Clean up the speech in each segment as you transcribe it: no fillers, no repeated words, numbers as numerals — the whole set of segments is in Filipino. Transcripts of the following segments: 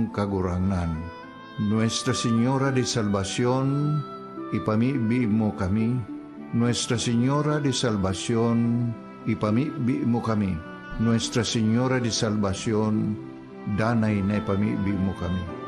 aming kagurangan. Nuestra Señora de Salvación, ipamibi mo kami. Nuestra Señora de Salvación, ipamibi mo kami. Nuestra Señora de Salvación, danay na ipamibi mo kami.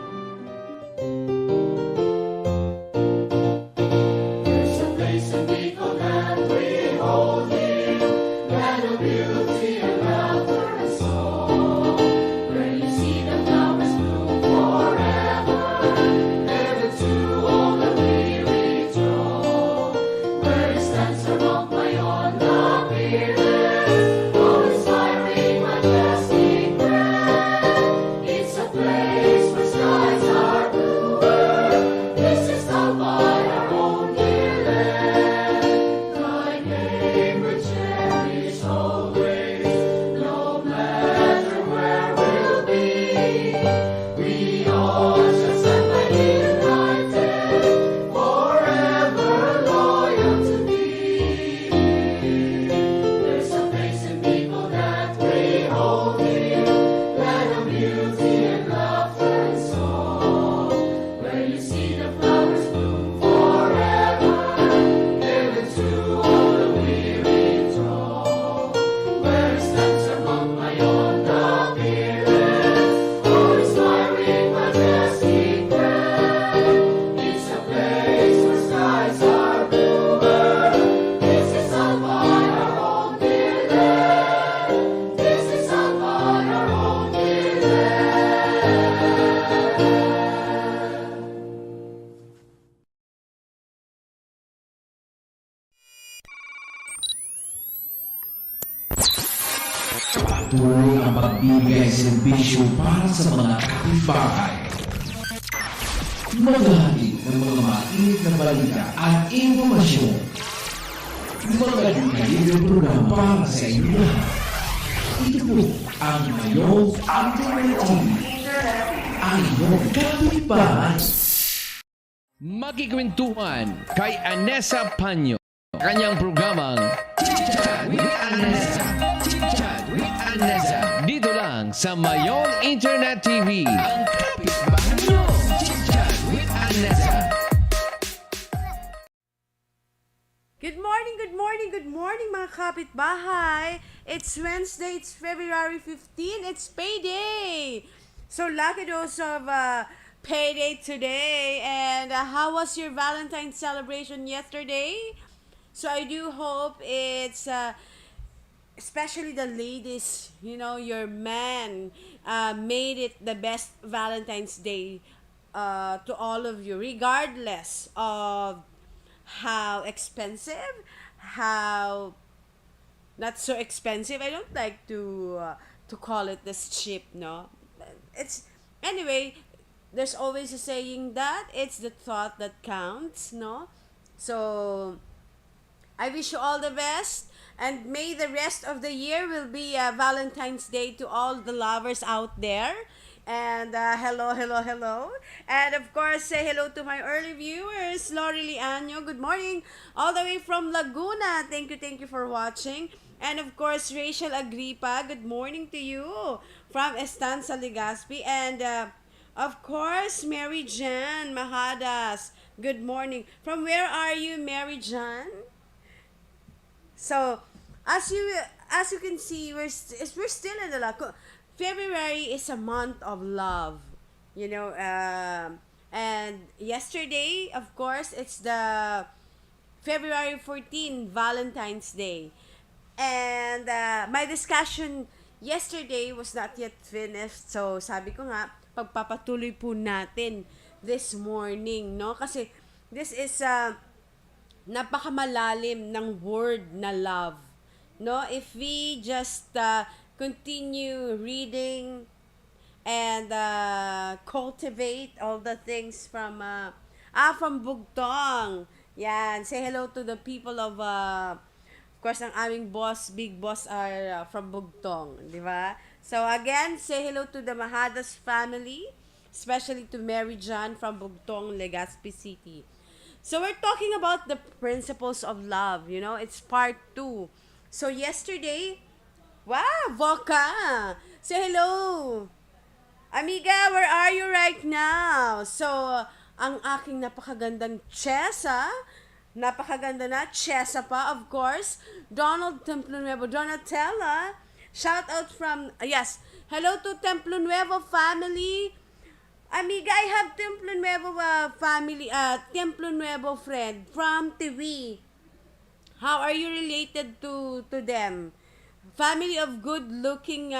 Patuloy ang pagbibigay serbisyo para sa mga kapitbahay. Maghahatid ng mga mainit na balita at informasyon. Magandang programa para sa inyo lahat. Ito po ang Mayong Internet TV. Ang iyong kapitbahay. Makikwentuhan kay Anessa Pano. Kanyang programang Chitchat with Anessa. Chitchat with Anessa. Dito lang sa Mayong Internet TV. Ang kapitbahay nyo. Chitchat with Anessa. Good morning mga kapitbahay. It's Wednesday, it's February 15, it's payday. So lucky those of payday today. And how was your Valentine's celebration yesterday? So I do hope it's especially the ladies, you know, your man made it the best Valentine's Day to all of you, regardless of how expensive, how not so expensive. I don't like to call it this cheap, no. It's anyway. There's always a saying that it's the thought that counts, no. So I wish you all the best, and may the rest of the year will be Valentine's Day to all the lovers out there. And hello. And of course, say hello to my early viewers. Lori Lianyo, good morning. All the way from Laguna. Thank you for watching. And of course, Rachel Agripa, good morning to you from Estancia, Legazpi. And of course, Mary Jan Mahadas, good morning. From where are you, Mary Jan? So, as you can see, we're still in the February is a month of love, you know. And yesterday, of course, it's the February 14, Valentine's Day, and my discussion yesterday was not yet finished. So, sabi ko nga, pagpapatuloy po natin this morning, no? Kasi this is napakamalalim ng word na love, no? If we just continue reading and cultivate all the things from Bugtong. Yan, say hello to the people of course ang aming boss, big boss are from Bugtong, di ba? So again, say hello to the Mahadas family, especially to Mary John from Bugtong, Legazpi City. So we're talking about the principles of love, you know, it's part 2. So yesterday, wow, Voca, say hello. Amiga, where are you right now? So, ang aking napakagandang Chesa, napakaganda na, Chesa pa, of course, Donald Templo Nuevo, Donatella, shout out from, yes, hello to Templo Nuevo family. Amiga, I have Templo Nuevo family, Templo Nuevo friend from TV. How are you related to them? Family of good-looking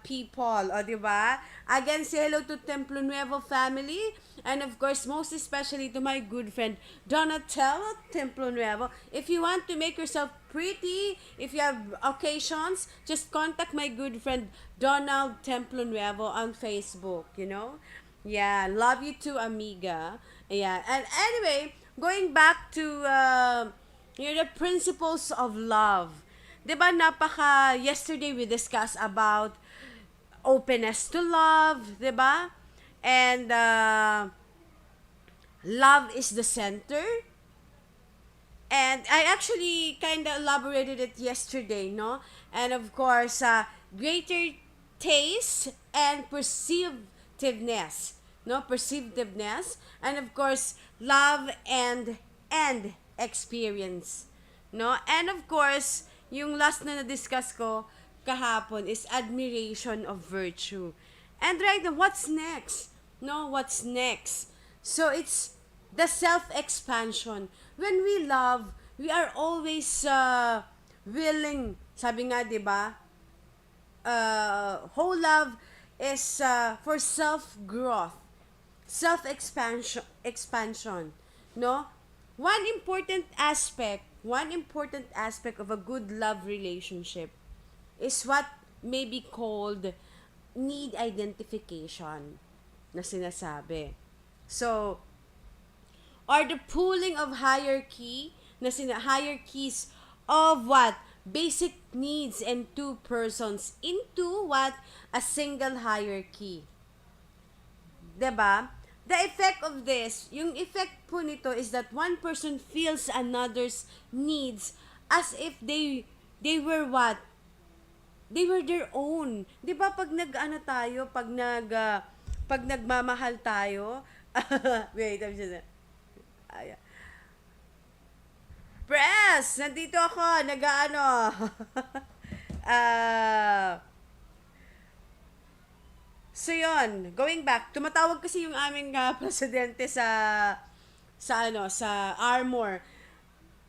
people, o di ba? Again, say hello to Templo Nuevo family. And of course, most especially to my good friend, Donatello Templo Nuevo. If you want to make yourself pretty, if you have occasions, just contact my good friend, Donald Templo Nuevo on Facebook, you know? Yeah, love you too, amiga. Yeah, and anyway, going back to the principles of love. 'Di ba yesterday we discussed about openness to love, 'di ba? And love is the center. And I actually kind of elaborated it yesterday, no? And of course, greater taste and perceivtiveness, no? Perceivtiveness, and of course, love and experience, no? And of course, yung last na na-discuss ko kahapon is admiration of virtue. And right now, what's next? No, what's next? So it's the self-expansion. When we love, we are always willing. Sabi nga, di ba? Whole love is for self-growth, self-expansion. No? One important aspect of a good love relationship is what may be called need identification na sinasabi. So, or the pooling of hierarchies of what? Basic needs in two persons into what? A single hierarchy. 'Di ba? The effect of this, yung effect po nito is that one person feels another's needs as if they were what? They were their own. 'Di ba pag pag nagmamahal tayo, wait, I'm just ayan. Press! Nandito ako, so yun, going back, tumatawag kasi yung aming presidente sa Armor.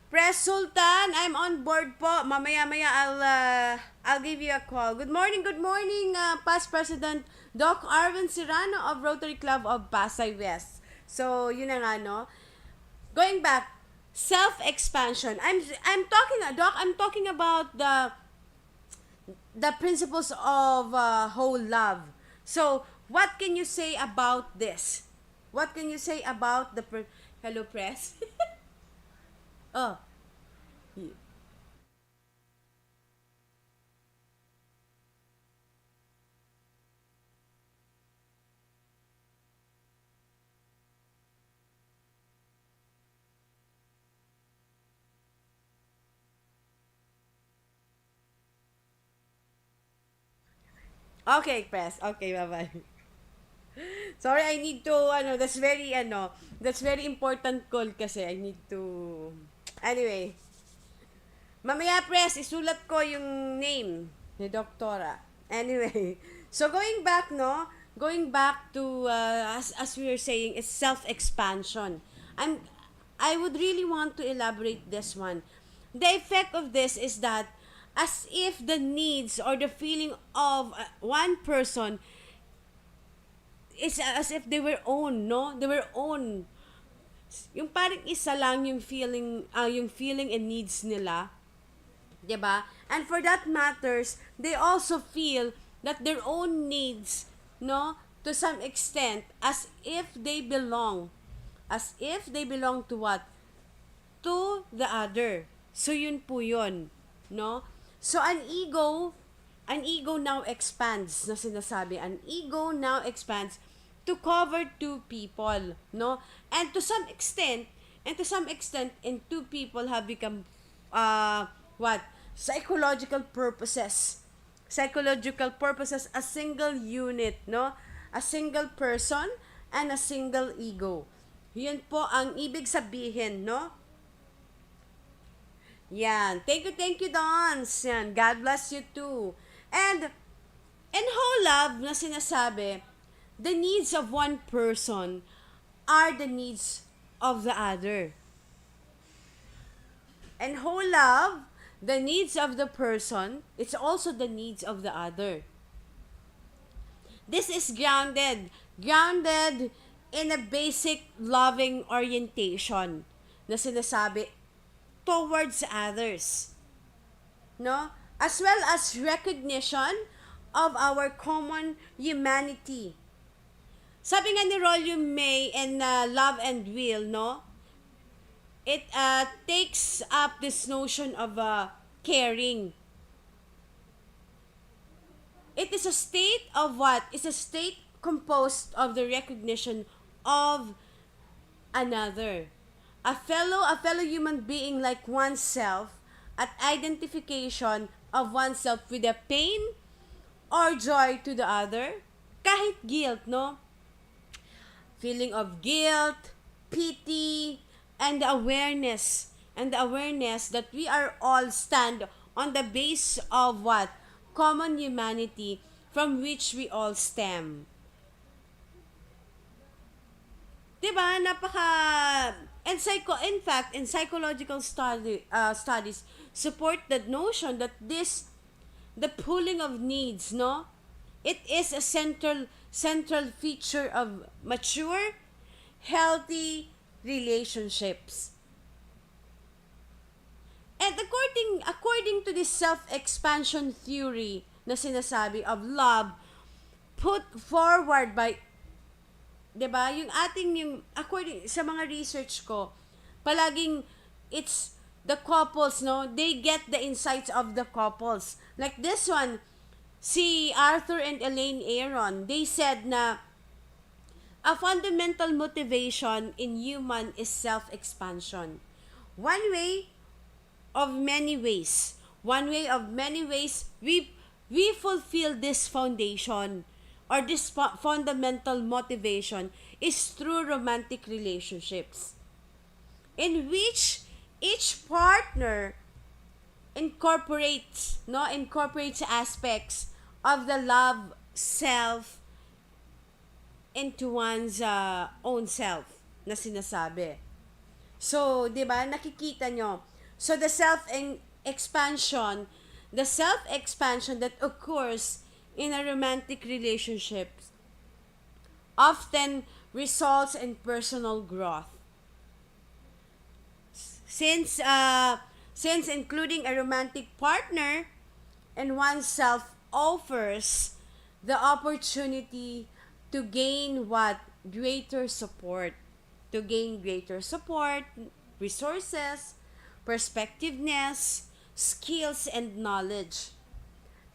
Press Sultan, I'm on board po. Mamaya-maya I'll give you a call. Good morning, past President Doc Arvin Serrano of Rotary Club of Pasay West. So, yun na nga, no? Going back, self-expansion. I'm talking about the principles of whole love. So, what can you say about this? What can you say about hello, press? Oh. Okay, press. Okay, bye-bye. Sorry, I need to, that's very important call kasi I need to, anyway. Mamaya, press, isulat ko yung name ni Doktora. Anyway, so going back, no? Going back to, as we were saying, is self-expansion. I would really want to elaborate this one. The effect of this is that as if the needs or the feeling of one person is as if they were own, no? They were own. Yung parang isa lang yung feeling and needs nila. 'Di ba? And for that matters, they also feel that their own needs, no, to some extent as if they belong to what? To the other. So yun po yun, no? So an ego now expands, na sinasabi. An ego now expands to cover two people, no? And to some extent, and two people have become what? Psychological purposes, a single unit, no? a single person, and a single ego. Yun po ang ibig sabihin, no? Yan. Thank you, Dons. Yan. God bless you too. And in whole love na sinasabi, the needs of one person are the needs of the other. And whole love, the needs of the person, it's also the needs of the other. This is grounded in a basic loving orientation na sinasabi towards others. No? As well as recognition of our common humanity. Sabi nga ni Rollo May in Love and Will, no? It takes up this notion of caring. It is a state of what? It's a state composed of the recognition of another. A fellow human being like oneself, at identification of oneself with a pain or joy to the other, kahit guilt, no? Feeling of guilt, pity, and the awareness that we are all stand on the base of what? Common humanity from which we all stem. Diba? In fact, in psychological studies support that notion that the pooling of needs, no? It is a central feature of mature, healthy relationships. And according to this self-expansion theory na sinasabi of love put forward by, 'di ba? Yung according sa mga research ko, palaging it's the couples, no? They get the insights of the couples. Like this one, si Arthur and Elaine Aron, they said na a fundamental motivation in human is self-expansion. One way of many ways, we fulfill this foundation or this fundamental motivation is through romantic relationships, in which each partner incorporates aspects of the love self into one's own self na sinasabi. So, 'di ba, nakikita nyo? So the self-expansion that occurs in a romantic relationship often results in personal growth. Since including a romantic partner and oneself offers the opportunity to gain what? Greater support. Resources, perspectiveness, skills, and knowledge.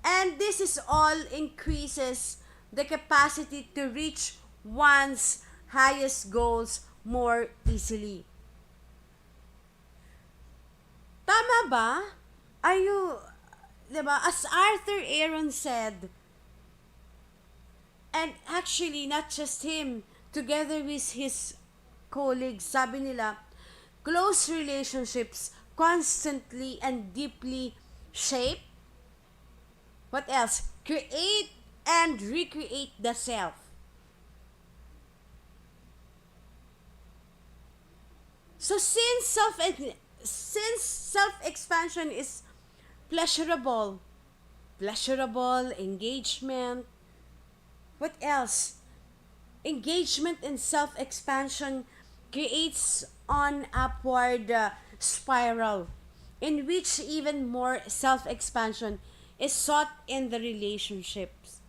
And this is all increases the capacity to reach one's highest goals more easily. Tama ba? Are you, diba? As Arthur Aron said, and actually not just him, together with his colleagues, sabi nila, close relationships constantly and deeply shape, what else? Create and recreate the self. So since self-expansion is pleasurable engagement, what else? Engagement in self-expansion creates an upward spiral in which even more self-expansion is sought in the relationships.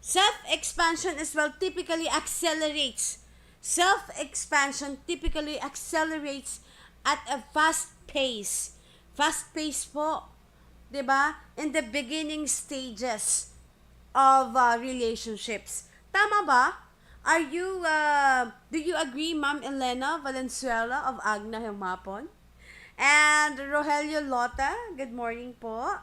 Self-expansion as well typically accelerates. Self-expansion typically accelerates at a fast pace. Fast pace po, 'di ba? In the beginning stages of relationships. Tama ba? Do you agree, Ma'am Elena Valenzuela of Agna Humapon? And Rogelio Lota, good morning po.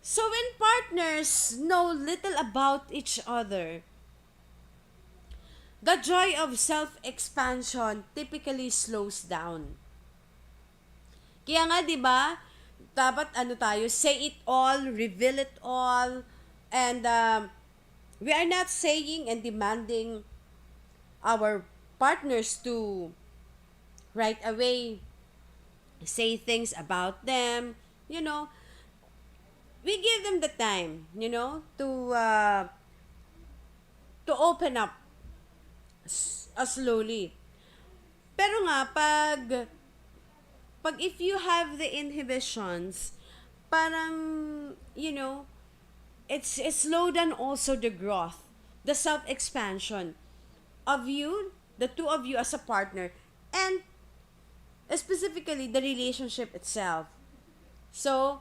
So when partners know little about each other, the joy of self-expansion typically slows down. Kaya nga 'di ba, dapat ano tayo, say it all, reveal it all, and we are not saying and demanding our partners to right away say things about them, you know. We give them the time, to open up slowly. Pero nga pag if you have the inhibitions, parang, it's slow down also the growth, the self-expansion of you, the two of you as a partner, and specifically the relationship itself. So,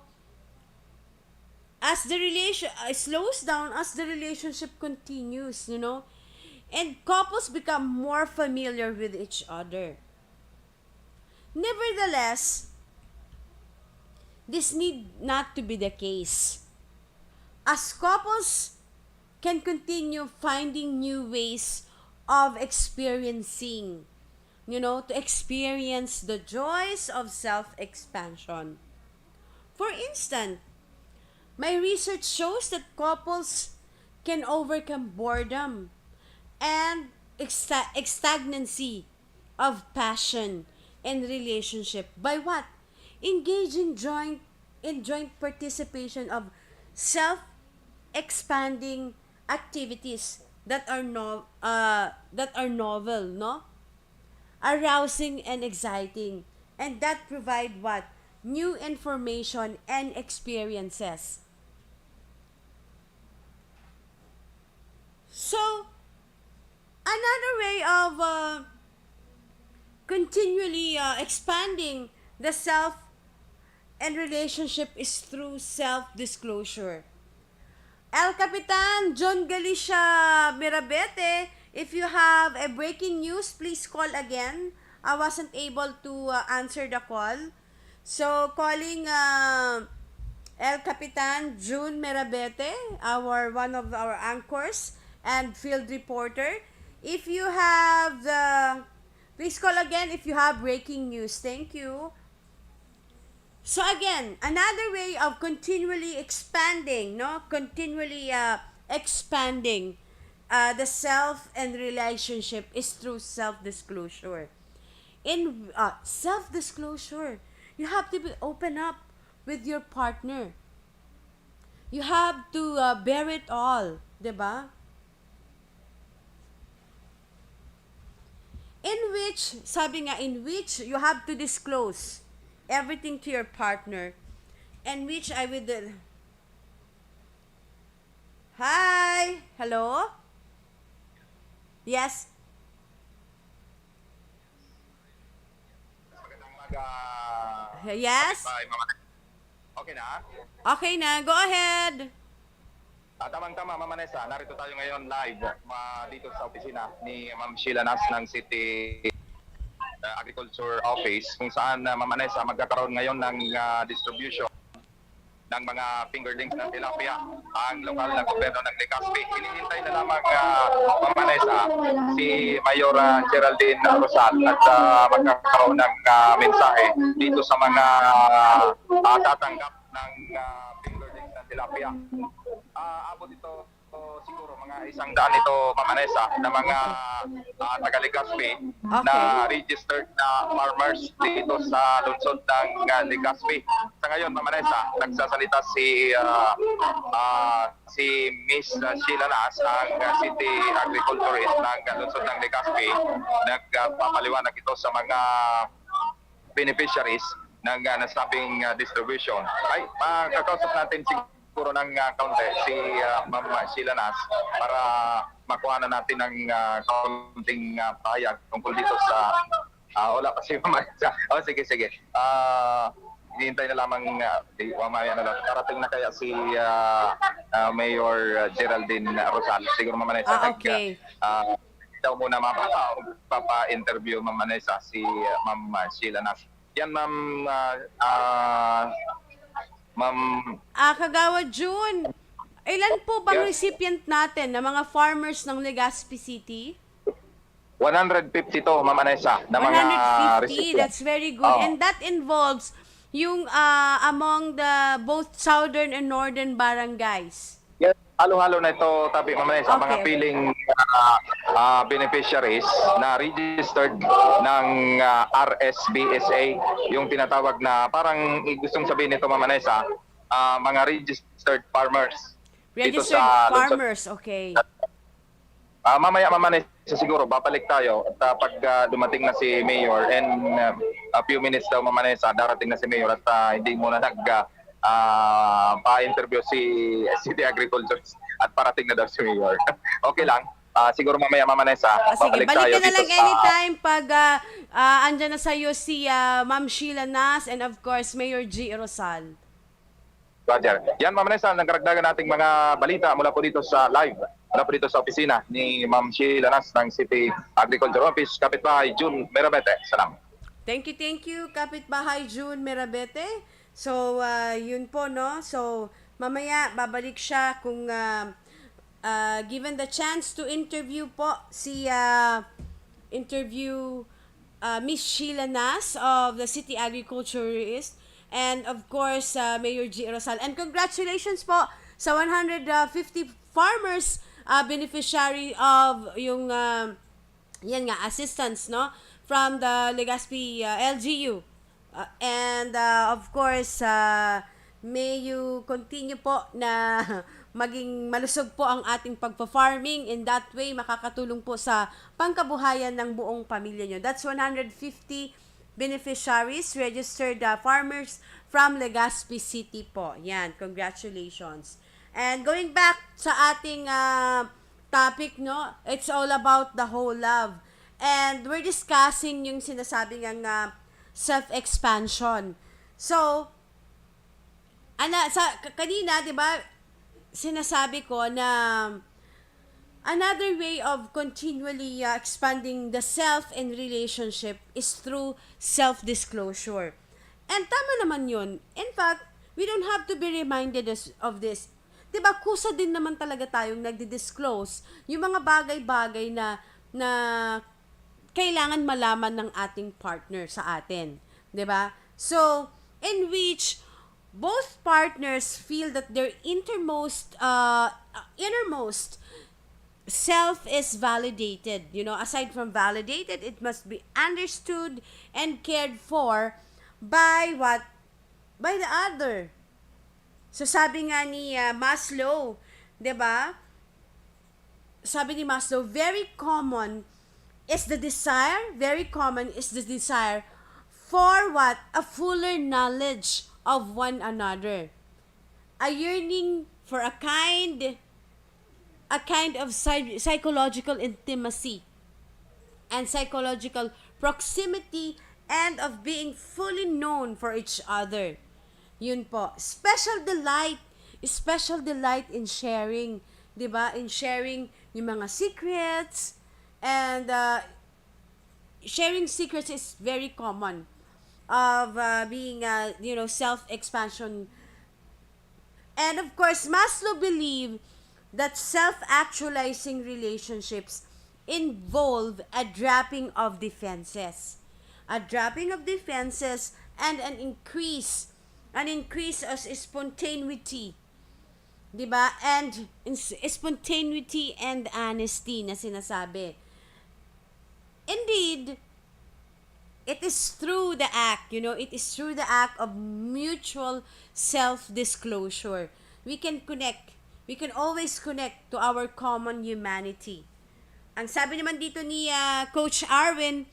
as the relation slows down as the relationship continues, and couples become more familiar with each other. Nevertheless, this need not to be the case. As couples can continue finding new ways of experiencing, to experience the joys of self-expansion. For instance, my research shows that couples can overcome boredom and stagnancy of passion and relationship by what? Engaging joint participation of self-expanding activities that are novel, no? Arousing and exciting, and that provide what? New information and experiences. So, another way of continually expanding the self and relationship is through self-disclosure. El Capitan John Galicia Mirabete, if you have a breaking news, please call again. I wasn't able to answer the call. So, calling El Capitan June Mirabete, one of our anchors and field reporter. If you have please call again if you have breaking news. Thank you. So again, another way of continually expanding, expanding the self and relationship is through self-disclosure. In self-disclosure, you have to be open up with your partner. You have to bear it all, 'di ba? In which you have to disclose everything to your partner, and which I will Hi! Hello? Yes? Magandang umaga. Yes? Bye, Mama. Okay na? Okay na, go ahead. Tamang-tama, Mama Nessa. Narito tayo ngayon live dito sa opisina ni Ma'am Sheila Nas ng City Agriculture Office, kung saan Mama Nessa magkakaroon ngayon ng distribution ng mga fingerlings ng tilapia ang lokal na gobyerno ng Legazpi. Hinihintay na lamang Mama Nessa si Mayor Geraldine Rosal at magkakaroon ng mensahe dito sa mga tatanggap ng fingerlings ng tilapia. Abot ito siguro mga 100 ito, Mama Nessa, na mga taga-Legazpi na registered na farmers dito sa lungsod ng Legazpi. Sa ngayon, Mama Nessa, nagsasalita si Miss Sheila Nas, ang City Agriculturist ng lungsod ng Legazpi. Nagpapaliwanag ito sa mga beneficiaries ng nasabing distribution. Ay, makakausap natin siguro ng kaunti si Ma'am Sheila Nas para makuha na natin ng kaunting pahayag tungkol dito sa wala pa si Ma'am Nessa. Sige. Hinihintay na lamang mamaya na lang. Karating na kaya si Mayor Geraldine Rosal. Siguro Ma'am Nessa. Okay. Daw muna mapa-interview Ma'am Nessa si Ma'am Sheila Nas. Yan Ma'am Ma'am, Kagawad June, ilan po bang yes, recipient natin na mga farmers ng Legazpi City? 152, Ma'am Anessa, na mga 150, recipient. that's very good. Oo. And that involves yung among the both southern and northern barangays. Yes, halo-halo na ito, Tabi, Ma'am Anessa, mga Okay. piling beneficiaries na registered ng RSBSA, yung tinatawag na parang gustong sabihin nito, Ma'am Anessa, mga registered farmers dito Registered sa lungsod. farmers, okay. Mamaya Ma'am siguro babalik tayo at pag dumating na si Mayor and a few minutes daw Ma'am darating na si Mayor at hindi muna pa-interview si City Agriculture at parating na daw si Mayor. Okay lang. Siguro mamaya Ma'am Sige, babalik balik tayo ka na dito lang sa anytime pag andyan na sa'yo si Ma'am Sheila Nas and of course Mayor G. Rosal. Roger. Yan Ma'am nagkaragdagan nating mga balita mula po dito sa live. Mula po dito sa opisina ni Ma'am Sheila Nas ng City Agriculture Office, Kapitbahay June Merabete. Salamat. Thank you, Kapitbahay June Merabete. So, yun po, no? So, mamaya, babalik siya kung given the chance to interview po si Miss Sheila Nas of the City Agriculturist and of course, Mayor G. Rosal. And congratulations po sa 150 farmers beneficiary of yung yan nga, assistance, no? From the Legazpi LGU. And of course, may you continue po na maging malusog po ang ating pagpa-farming. In that way, makakatulong po sa pangkabuhayan ng buong pamilya nyo. That's 150 beneficiaries, registered farmers from Legazpi City po. Yan, congratulations. And going back sa ating topic, no, it's all about the whole love. And we're discussing yung sinasabi ng self-expansion. So, kanina, di ba, sinasabi ko na another way of continually expanding the self and relationship is through self-disclosure. And tama naman yun. In fact, we don't have to be reminded of this. Diba, kusa din naman talaga tayong nagdi-disclose yung mga bagay-bagay na kailangan malaman ng ating partner sa atin. Diba? So, in which both partners feel that their innermost self is validated. You know, aside from validated, it must be understood and cared for by what? By the other. So, sabi nga ni Maslow, 'di ba? Sabi ni Maslow, very common is the desire for what? A fuller knowledge of one another. A yearning for a kind of psychological intimacy and psychological proximity and of being fully known for each other. Yun po. Special delight in sharing, 'di ba? In sharing yung mga secrets and sharing secrets is very common of being self-expansion. And of course, Maslow believed that self-actualizing relationships involve a dropping of defenses. A dropping of defenses and an increase of spontaneity. 'Di ba? And spontaneity and honesty na sinasabi. Indeed, it is through the act, of mutual self-disclosure. We can always connect to our common humanity. Ang sabi naman dito ni Coach Arwin,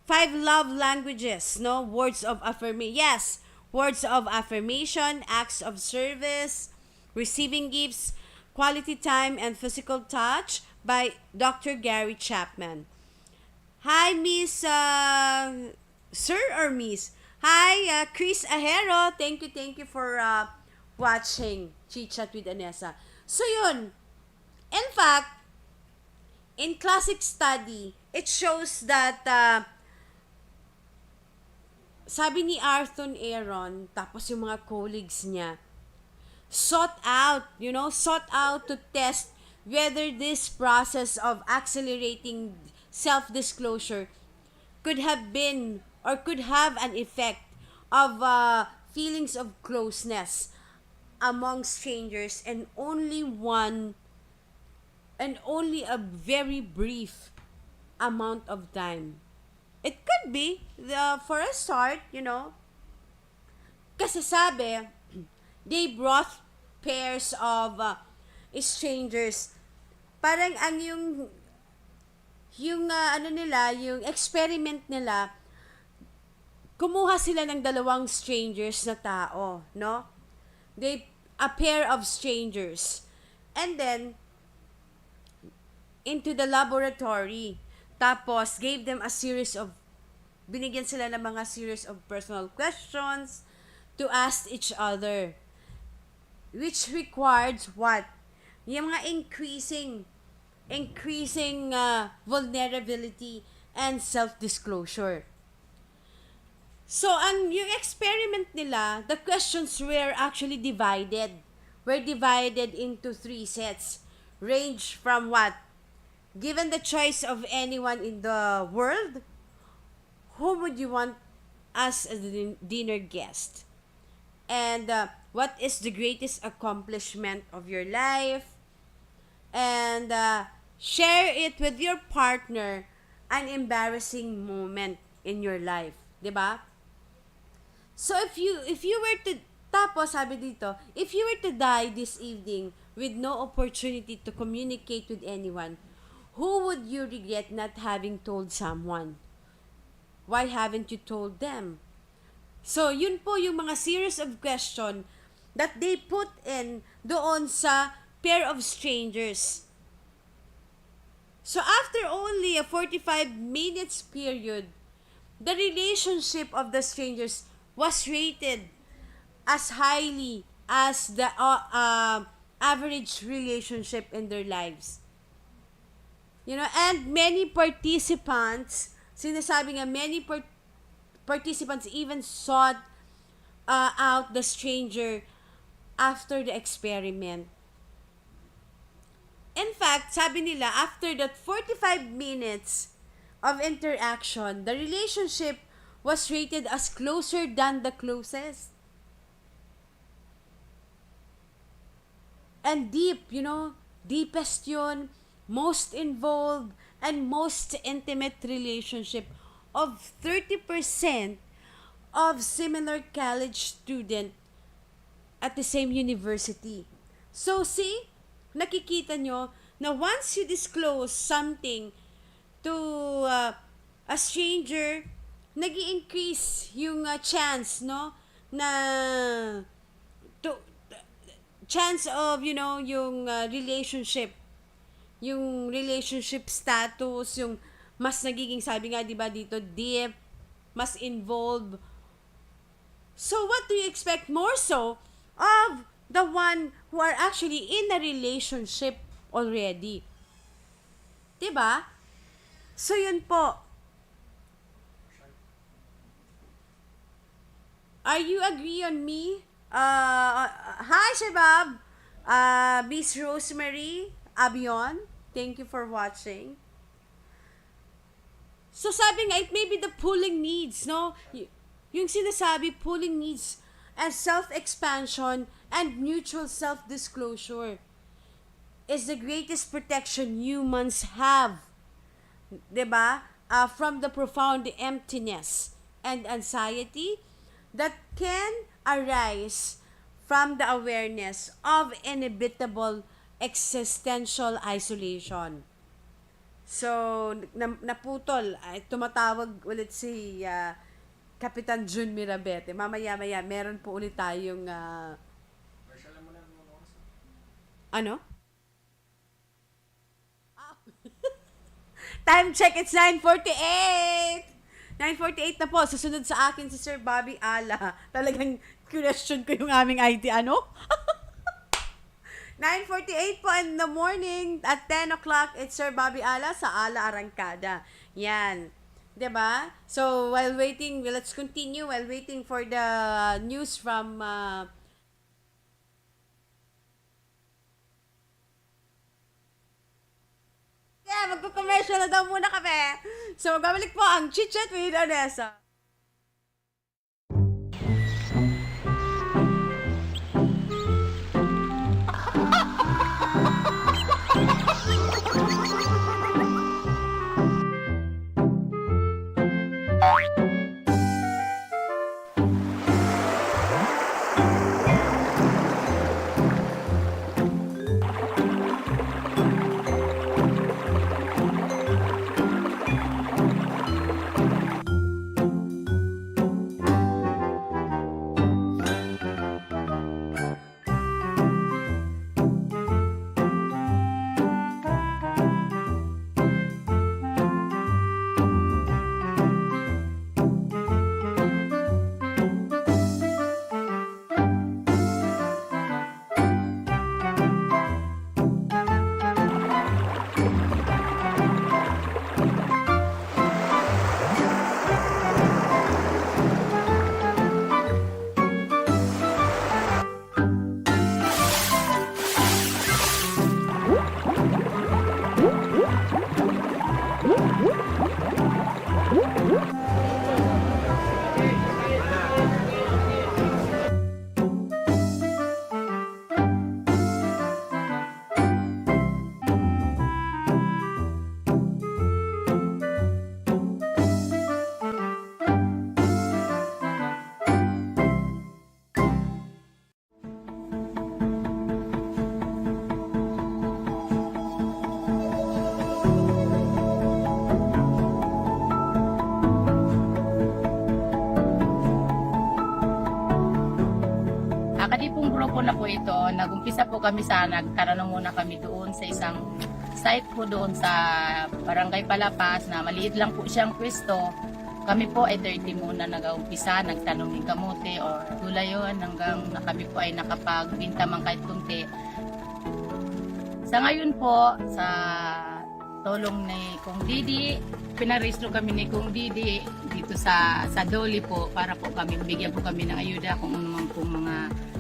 5 love languages, no? Words of affirmation. Yes, words of affirmation, acts of service, receiving gifts, quality time, and physical touch by Dr. Gary Chapman. Hi, Miss, Sir or Miss? Hi, Chris Ahero. Thank you for watching Chitchat with Anessa. So, yun. In fact, in classic study, it shows that sabi ni Arthur Aaron, tapos yung mga colleagues niya, sought out to test whether this process of accelerating self-disclosure could have been or could have an effect of feelings of closeness among strangers, and only a very brief amount of time. It could be for a start, kasi sabi, they brought pairs of strangers. Parang ang yung experiment nila, kumuha sila ng dalawang strangers na tao, no? A pair of strangers. And then, into the laboratory. Tapos, gave them binigyan sila ng mga series of personal questions to ask each other. Which required what? Yung mga increasing vulnerability and self-disclosure. So, yung experiment nila, the questions were actually divided. Were divided into 3 sets. Range from what? Given the choice of anyone in the world, who would you want as a dinner guest? And what is the greatest accomplishment of your life? And share it with your partner, an embarrassing moment in your life, 'di ba? So if you were to, tapos sabi dito, if you were to die this evening with no opportunity to communicate with anyone, who would you regret not having told someone? Why haven't you told them? So yun po yung mga series of question that they put in doon sa pair of strangers. So after only a 45 minutes period, the relationship of the strangers was rated as highly as the average relationship in their lives. And many participants, sinasabi nga, participants even sought out the stranger after the experiment. In fact, sabi nila, after that 45 minutes of interaction, the relationship was rated as closer than the closest. And deep, deepest yun, most involved, and most intimate relationship of 30% of similar college student at the same university. So, see, nakikita nyo na once you disclose something to a stranger, nag-i-increase yung chance, no, na chance of, yung relationship status, yung mas nagiging, sabi nga, di ba dito, deep, mas involved. So, what do you expect more so of the one who are actually in a relationship already? Diba? So, yun po. Are you agree on me? Hi, Shabab! Miss Rosemary Abion, thank you for watching. So, sabi nga, it may be the pulling needs, no? Yung sinasabi, pulling needs and self-expansion and mutual self-disclosure is the greatest protection humans have. Diba? From the profound emptiness and anxiety that can arise from the awareness of inevitable existential isolation. So, naputol. Tumatawag ulit si Kapitan Jun Mirabete. Mamaya-maya, meron po ulit tayong ano? Time check, it's 9:48! 9:48 na po. Susunod sa akin si Sir Bobby Ala. Talagang question ko yung aming ID. Ano? 9:48 po in the morning. At 10 o'clock, it's Sir Bobby Ala sa Ala Arangkada. Yan. 'Diba? So, while waiting, let's continue while waiting for the news from yeah, magko-commercial na daw muna kami. So, babalik po ang Chitchat with Anessa. Kadipong grupo na po ito, nag-umpisa po kami nagkaroon muna kami doon sa isang site po doon sa Barangay Palapas na maliit lang po siyang pwesto. Kami po ay 30 muna nag-umpisa, nagtanong ng kamote or gulay yun hanggang kami po ay nakapagbinta man kahit kunti. Sa ngayon po, sa tulong ni Kong Didi, pinarehistro kami ni Kong Didi dito sa Doli po para po kami, bigyan po kami ng ayuda kung ano pong mga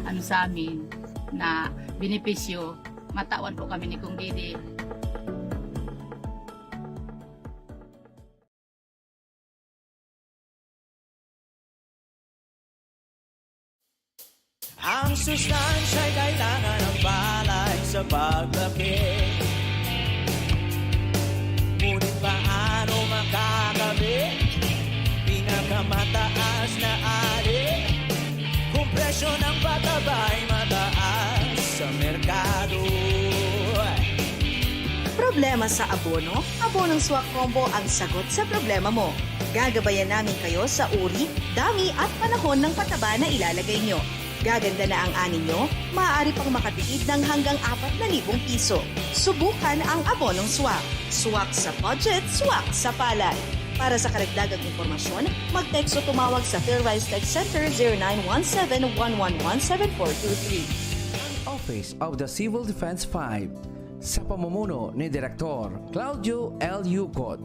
ano sa amin na benepisyo, matawan po kami ni Kong Didi. Ang sustansya'y kailangan ng palay sa paglaki. Ngunit paano makakabit? Pinakamataas na alin kung presyo ng patabay mataas sa merkado. Problema sa abono? Abonong Swak Combo ang sagot sa problema mo. Gagabayan namin kayo sa uri, dami at panahon ng pataba na ilalagay nyo. Gaganda na ang ani nyo, maaari pang makatipid ng hanggang 4,000 piso. Subukan ang abonong swak. Swak sa budget, swak sa palay. Para sa karagdagang impormasyon, mag-text o tumawag sa PhilRise Text Center 0917-111-7423. Office of the Civil Defense 5 sa pamumuno ni Direktor Claudio L. Yucot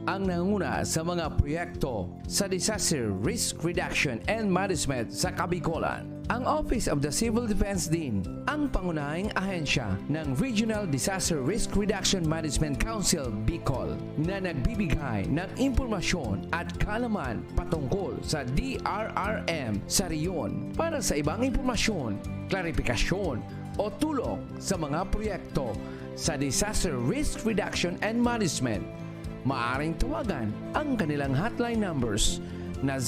ang nanguna sa mga proyekto sa Disaster Risk Reduction and Management sa Kabikolan. Ang Office of the Civil Defense din ang pangunahing ahensya ng Regional Disaster Risk Reduction Management Council Bicol na nagbibigay ng impormasyon at kaalaman patungkol sa DRRM sa riyon para sa ibang impormasyon, klarifikasyon o tulong sa mga proyekto sa Disaster Risk Reduction and Management. Maaring tawagan ang kanilang hotline numbers na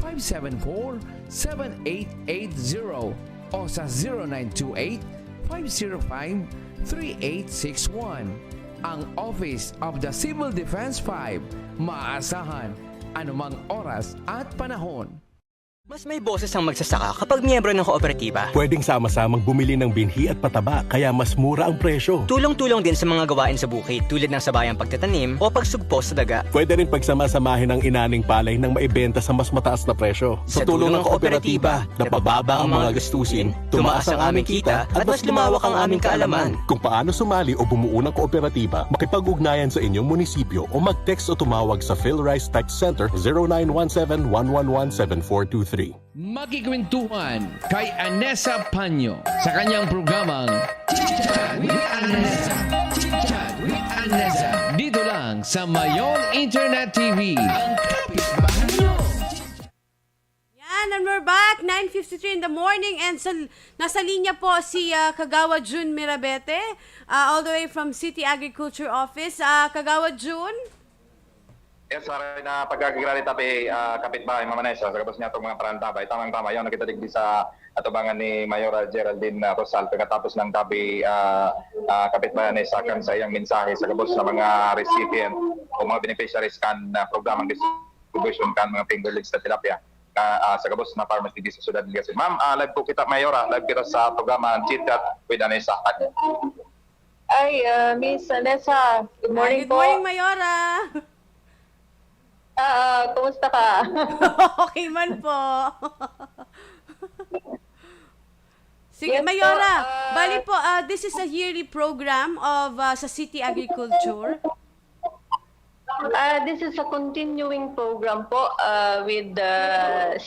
0917-574-7880 o sa 0928-505-3861. Ang Office of the Civil Defense 5, maaasahan anumang oras at panahon. Mas may boses ang magsasaka kapag miyembro ng kooperatiba. Pwedeng sama-samang bumili ng binhi at pataba kaya mas mura ang presyo. Tulong-tulong din sa mga gawain sa bukid tulad ng sabayang pagtatanim o pagsugpo sa daga. Pwede rin pagsama-samahin ang inaning palay nang maibenta sa mas mataas na presyo. Sa tulong ng kooperatiba, napababa ang mga gastusin, tumaas ang aming kita at mas lumawak ang aming kaalaman. Kung paano sumali o bumuo ng kooperatiba, makipag-ugnayan sa inyong munisipyo o mag-text o tumawag sa PhilRice Text Center 0917-111-7423. Makikwentuhan kay Anessa Pano sa kanyang programang Chitchat with Anessa. Chitchat with Anessa. Dito lang sa Mayon Internet TV. Ang kapitbahay nyo. Yan, and we're back. 9:53 in the morning and nasa linya po si Kagawa June Mirabete all the way from City Agriculture Office. Kagawa June? Yes, sorry na pagkakagrali tabi kapitbahay Mama Nessa sa kapos niya itong mga parantabay. Tamang-tama yun, nakita digdi sa atubangan ni Mayora Geraldine Rosal pagkatapos ng tabi kapitbahay Nessa kan sa iyang mensahe sa kapos ng mga recipient o mga beneficiaries kan programang distribution kan mga fingerlings na tilapia sa kapos na farmers digdi sa Sudad Ligasin. Ma'am, live po kita Mayora, live kita sa programa Chitchat with Anessa. Ay, Miss Anessa, good morning Good po. morning, Mayora. Kumusta ka? Okay man po. Sige, Yes po, Mayora, bali po, this is a yearly program of sa City Agriculture. This is a continuing program po with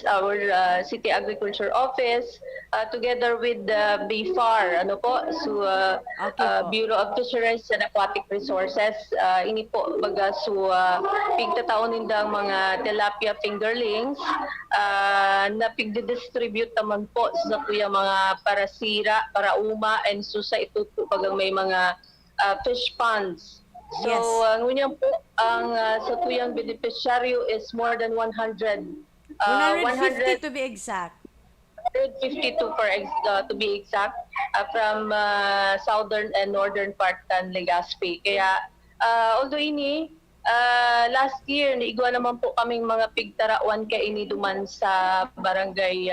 our City Agriculture Office together with BFAR, ano po, so Bureau of Fisheries and Aquatic Resources. Ini po baga so pigtataon nindang mga tilapia fingerlings na pigdidistribute naman po sa kuya mga parasira, parauma, and so sa ito po bagang may mga fish ponds. So, Yes. ngunyan po, ang sa tuyang beneficiaryo is more than 100. 150 to be exact. 152 to be exact from southern and northern part ng Legazpi. Kaya, although ini, last year, naigwa naman po kaming mga pigtarawan kay ini duman sa barangay,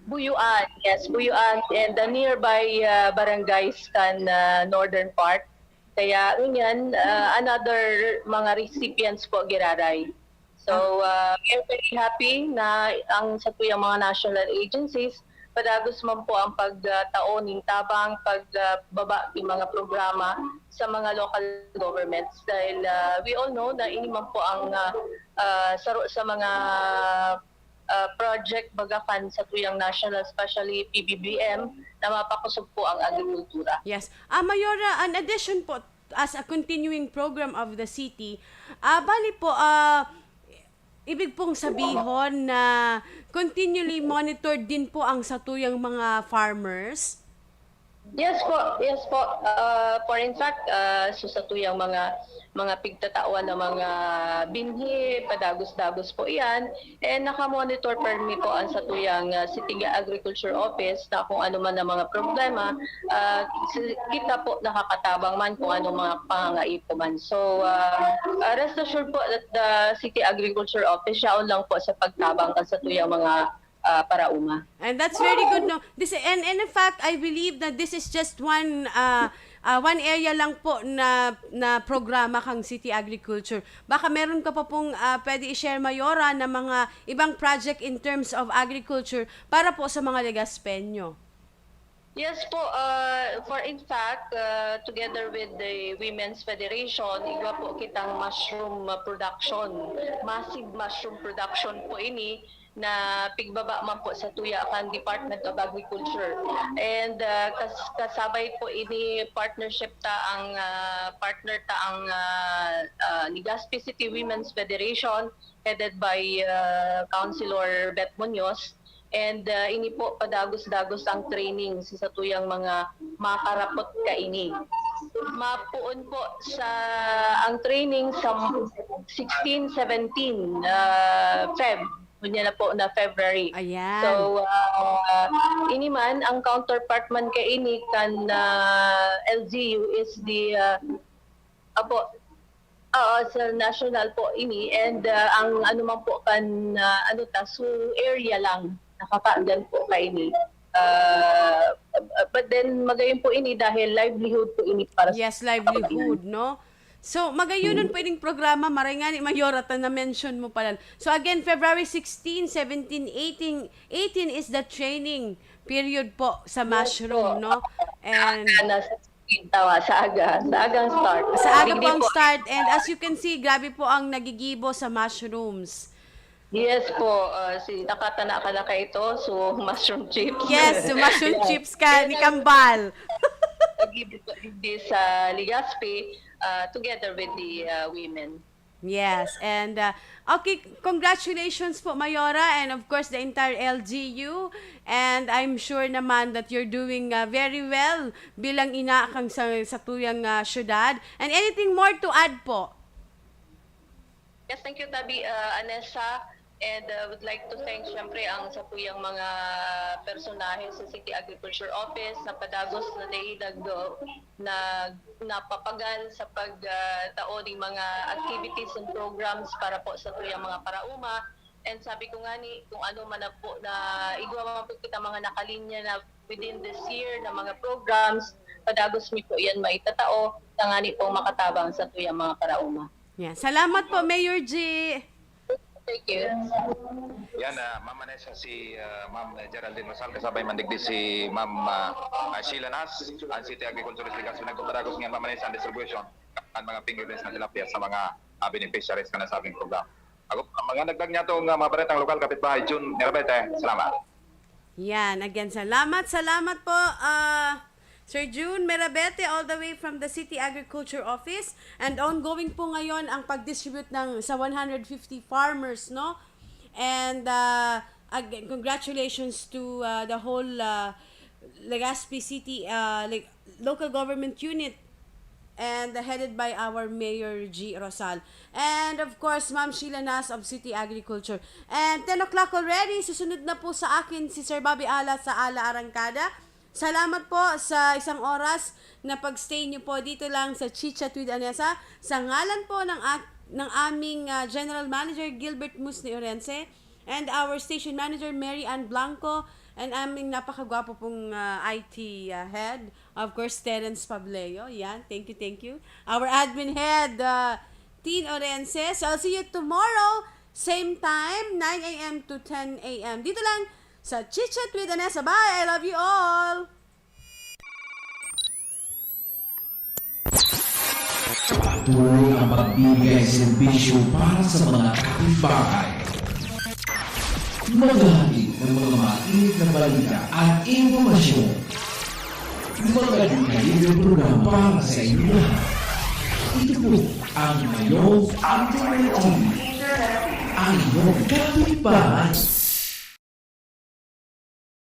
Buyuan. Yes, Buyuan and the nearby barangays kan northern part. Kaya ngunyan, another mga recipients po giraray. So, we are very happy na ang sa tuyang mga national agencies, padagos man po ang pagtaon ng tabang, pagbaba ng mga programa sa mga local governments. Dahil we all know na ini man po ang saro sa mga project bagakan sa tuyang national, especially PBBM, na mapakusog po ang agrikultura. Yes. Mayora, in addition po, as a continuing program of the city, bali po, ibig pong sabihon na continually monitored din po ang satuyang mga farmers? Yes po, yes po. For in fact, so sa tuyang mga pigtatawan ng mga binhi, padagos-dagos po yan. And nakamonitor permi po ang sa tuyang City Agriculture Office na kung ano man ang mga problema, kita po nakakatabang man kung ano mga pangangaipo man. So, rest assured po that the City Agriculture Office, siyaon lang po sa pagtabang sa tuyang mga parauma. And that's very good, no? And in fact, I believe that this is just one area lang po na programa kang City Agriculture. Baka meron ka pa pong pwede i-share, Mayora, na mga ibang project in terms of agriculture para po sa mga Legaspenyo. Yes po, for in fact, together with the Women's Federation, igwa po kitang mushroom production, massive mushroom production po ini, na pigbaba man po sa tuya kan Department of Agriculture. And kasabay po ini partnership ta ang partner ta ang Legazpi City Women's Federation headed by Councilor Beth Munoz. And ini po padagos-dagos ang training sa tuyang mga makarapot kaini. Mapuon po sa ang training sa 16-17 Feb. Kunya na po na February. Ayan. So, ini man, ang counterpart man kay ini kan LGU is the Sa national po ini, and ang ano man po kan so area lang nakakaandan po kay ini. But then magayon po ini dahil livelihood po ini para Yes, livelihood, no? So, magayunan po ining programa, maray nga ni Mayorata na mention mo pala. So, again, February 16, 17, 18 is the training period po sa mushroom, no? And sa agang start. sa aga po ang start. And as you can see, grabe po ang nagigibo sa mushrooms. Yes po, nakatana ka na ka ito, so mushroom chips. Yes, so mushroom chips ka ni Kambal. This sa Ligaspi, together with the women. Yes, and okay, congratulations po Mayora and of course the entire LGU, and I'm sure naman that you're doing very well bilang ina kang sa tuyang syudad. And anything more to add po? Yes, thank you Tabi, Anessa, and would like to thank syempre ang sa tuyang mga personahe sa City Agriculture Office na padagos na daidag na napapagal sa pagtaon ng mga activities and programs para po sa tuyang mga parauma. And sabi ko nga ni, kung ano man na po na igwa po kita mga nakalinya na within this year na mga programs, padagos mi po yan maitatao, na nga ni po makatabang sa tuyang mga parauma. Yeah. Salamat po Mayor G. Thank you. Yan, Ma'am Anessa, si Ma'am Geraldine Masal, kasabay mandigdi si Ma'am Sheila Nas, ang City Agriculture Ligaspi, nagkutaragos nga Ma'am Anessa ang distribution ang mga fingerlings na tilapia sa mga beneficiaries ka na sa aming program. Ako, mga nagdag niya itong mga baretang lokal kapitbahay, June Nerabete. Salamat. Yan, again, salamat po, Sir June Merabete, all the way from the City Agriculture Office. And ongoing po ngayon ang pag-distribute sa 150 farmers, no? And again, congratulations to the whole Legazpi City local government unit, and headed by our Mayor G. Rosal. And of course, Ma'am Sheila Nas of City Agriculture. And 10 o'clock already, susunod na po sa akin si Sir Bobby Ala sa Ala Arangkada. Salamat po sa isang oras na pag-stay niyo po dito lang sa Chitchat with Anessa. Sa ngalan po ng aming General Manager Gilbert Musni Orense and our Station Manager Mary Ann Blanco and aming napakagwapo pong IT head, of course, Terence Pableo. Yan, thank you. Our admin head, Teen Orense. So I'll see you tomorrow, same time, 9 a.m. to 10 a.m. Dito lang sa Chitchat with Anessa. Bye! I love you all! Patuloy ang pagbibigay serbisyo para sa mga kapitbahay. Maghahatid ng mga mainit na balita at informasyon. Magkalibre programa para sa inyo lahat. Ito po ang Mayong Internet TV. Ang iyong kapitbahay.